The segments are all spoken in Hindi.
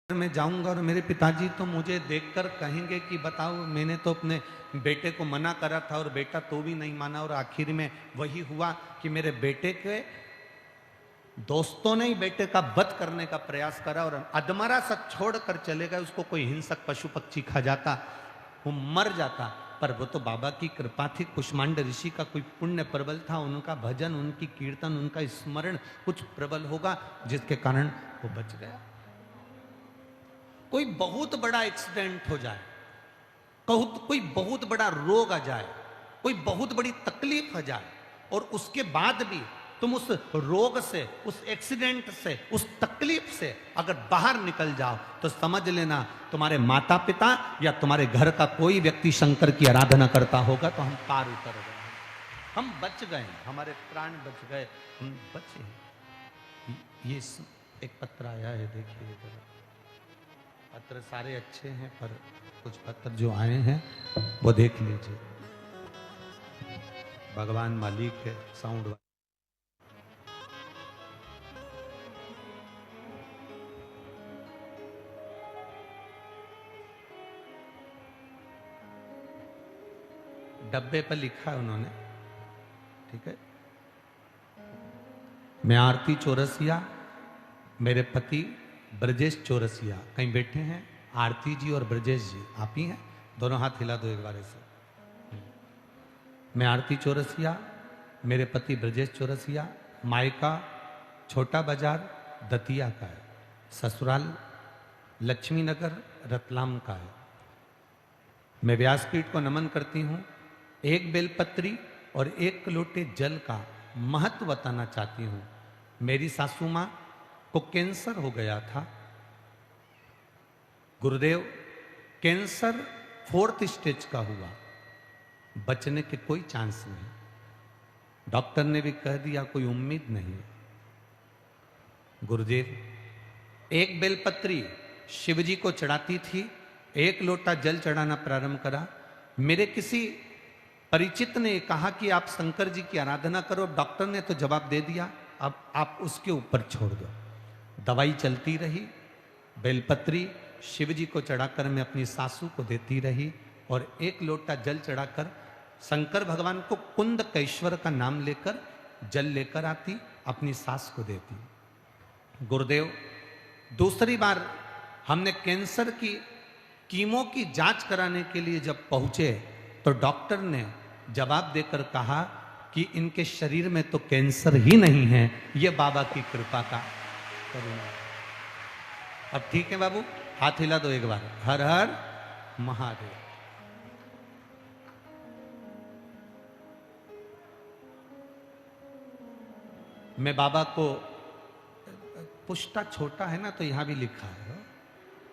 मैं जाऊंगा और मेरे पिताजी तो मुझे देखकर कहेंगे कि बताओ, मैंने तो अपने बेटे को मना करा था और बेटा तो भी नहीं माना, और आखिर में वही हुआ कि मेरे बेटे के दोस्तों ने ही बेटे का वध करने का प्रयास करा और अधमरा सा छोड़कर चले गए। उसको कोई हिंसक पशु पक्षी खा जाता, वो मर जाता, पर वो तो बाबा की कृपा थी। कुष्मांड ऋषि का कोई पुण्य प्रबल था, उनका भजन, उनकी कीर्तन, उनका स्मरण कुछ प्रबल होगा जिसके कारण वो बच गया। कोई बहुत बड़ा एक्सीडेंट हो जाए, कोई बहुत बड़ा रोग आ जाए, कोई बहुत बड़ी तकलीफ आ जाए, और उसके बाद भी तुम उस रोग से, उस एक्सीडेंट से, उस तकलीफ से अगर बाहर निकल जाओ तो समझ लेना तुम्हारे माता पिता या तुम्हारे घर का कोई व्यक्ति शंकर की आराधना करता होगा तो हम पार उतर गए, हम बच गए, हमारे प्राण बच गए, हम बचे। ये एक पत्र आया है, देखिए जरा। पत्र सारे अच्छे हैं पर कुछ पत्र जो आए हैं वो देख लीजिए। भगवान मालिक है साउंड। डब्बे पर लिखा है उन्होंने, ठीक है। मैं आरती चौरसिया, मेरे पति ब्रजेश चौरसिया कहीं बैठे हैं। आरती जी और ब्रजेश जी आप ही हैं, दोनों हाथ हिला दो एक बार से। मैं आरती चौरसिया, मेरे पति ब्रजेश चौरसिया, मायका छोटा बाजार दतिया का है, ससुराल लक्ष्मी नगर रतलाम का है। मैं व्यासपीठ को नमन करती हूँ। एक बेलपत्री और एक लोटे जल का महत्व बताना चाहती हूँ। मेरी सासू माँ को कैंसर हो गया था। गुरुदेव, कैंसर 4th स्टेज का हुआ, बचने के कोई चांस नहीं, डॉक्टर ने भी कह दिया कोई उम्मीद नहीं। गुरुदेव, एक बेलपत्री शिव जी को चढ़ाती थी, एक लोटा जल चढ़ाना प्रारंभ करा। मेरे किसी परिचित ने कहा कि आप शंकर जी की आराधना करो, डॉक्टर ने तो जवाब दे दिया अब आप उसके ऊपर छोड़ दो। दवाई चलती रही, बेलपत्री शिव जी को चढ़ाकर मैं अपनी सासू को देती रही, और एक लोटा जल चढ़ाकर शंकर भगवान को कुंद कैश्वर का नाम लेकर जल लेकर आती, अपनी सास को देती। गुरुदेव, दूसरी बार हमने कैंसर की कीमो की जांच कराने के लिए जब पहुंचे तो डॉक्टर ने जवाब देकर कहा कि इनके शरीर में तो कैंसर ही नहीं है, ये बाबा की कृपा का करुणा। अब ठीक है बाबू, हाथ हिला दो एक बार। हर हर महादेव। मैं बाबा को, पुष्टा छोटा है ना तो यहां भी लिखा है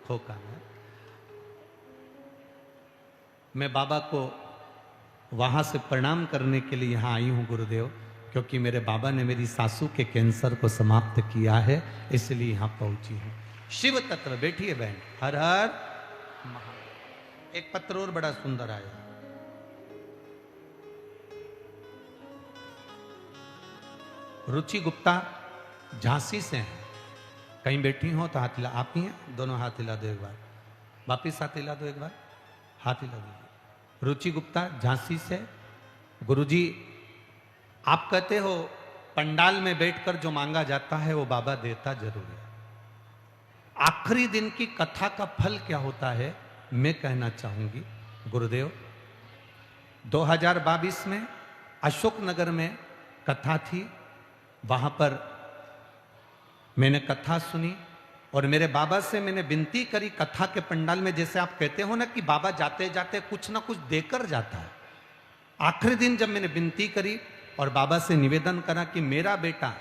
खोका है। मैं बाबा को वहां से प्रणाम करने के लिए यहां आई हूं गुरुदेव, क्योंकि मेरे बाबा ने मेरी सासू के कैंसर को समाप्त किया है, इसलिए यहां पहुंची हूं। शिव तत्व, बैठिए बहन। हर हर महादेव। एक पत्र और बड़ा सुंदर आया। रुचि गुप्ता झांसी से हैं, कहीं बैठी हो तो हाथ हिला। आप ही हैं, दोनों हाथ हिला दो एक बार, वापिस हाथ हिला दो एक बार, हाथ हिला दो। रुचि गुप्ता झांसी से। गुरुजी, आप कहते हो पंडाल में बैठकर जो मांगा जाता है वो बाबा देता जरूर है। आखिरी दिन की कथा का फल क्या होता है मैं कहना चाहूंगी। गुरुदेव, 2022 में अशोक नगर में कथा थी, वहां पर मैंने कथा सुनी और मेरे बाबा से मैंने विनती करी, कथा के पंडाल में जैसे आप कहते हो ना कि बाबा जाते जाते कुछ ना कुछ देकर जाता है। आखिरी दिन जब मैंने विनती करी और बाबा से निवेदन करा कि मेरा बेटा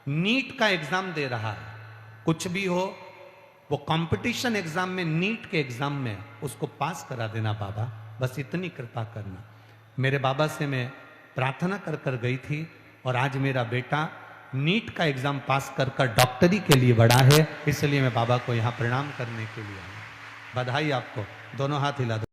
नीट का एग्जाम दे रहा है, कुछ भी हो वो कंपटीशन एग्जाम में, नीट के एग्जाम में उसको पास करा देना बाबा, बस इतनी कृपा करना। मेरे बाबा से मैं प्रार्थना कर कर गई थी और आज मेरा बेटा नीट का एग्जाम पास कर कर डॉक्टरी के लिए बढ़ा है, इसलिए मैं बाबा को यहां प्रणाम करने के लिए आया। बधाई आपको, दोनों हाथ हिला दो।